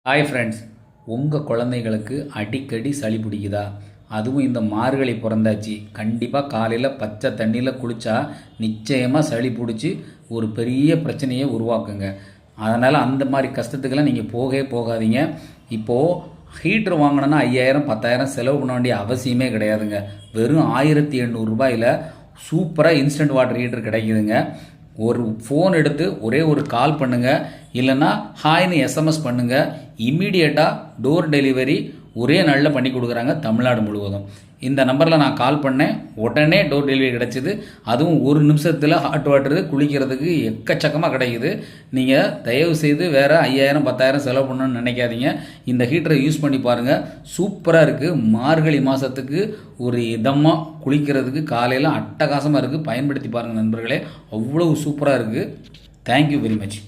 Hi friends, உங்கள் குழந்தைகளுக்கு அடிக்கடி சளி பிடிக்குதா? அதுவும் இந்த மார்கழி பிறந்தாச்சு. கண்டிப்பாக காலையில் பச்சை தண்ணியில் குளித்தா நிச்சயமாக சளி பிடிச்சி ஒரு பெரிய பிரச்சனையை உருவாக்குங்க. அதனால் அந்த மாதிரி கஷ்டத்துக்கெல்லாம் நீங்கள் போகாதீங்க. இப்போது ஹீட்ரு வாங்கினோன்னா 5000 10,000 செலவு பண்ண வேண்டிய அவசியமே கிடையாதுங்க. வெறும் 1800 ரூபாயில் சூப்பராக இன்ஸ்டன்ட் வாட்டர் ஹீட்டர் கிடைக்குதுங்க. ஒரு ஃபோன் எடுத்து ஒரே ஒரு கால் பண்ணுங்கள், இல்லைன்னா ஹாய்னு எஸ்எம்எஸ் பண்ணுங்கள். இம்மீடியட்டாக டோர் டெலிவரி ஒரே நாளில் பண்ணி கொடுக்குறாங்க தமிழ்நாடு முழுவதும். இந்த நம்பரில் நான் கால் பண்ணேன், உடனே டோர் டெலிவரி கிடச்சிது. அதுவும் ஒரு நிமிஷத்தில் ஹாட் வாட்டரு குளிக்கிறதுக்கு எக்கச்சக்கமாக கிடைக்குது. நீங்கள் தயவு செய்து வேறு 5000 10,000 செலவு பண்ணணும்னு நினைக்காதீங்க. இந்த ஹீட்டரை யூஸ் பண்ணி பாருங்கள், சூப்பராக இருக்குது. மார்கழி மாதத்துக்கு ஒரு இதமாக குளிக்கிறதுக்கு காலையில் அட்டகாசமாக இருக்குது. பயன்படுத்தி பாருங்கள் நண்பர்களே, அவ்வளோ சூப்பராக இருக்குது. Thank you very much.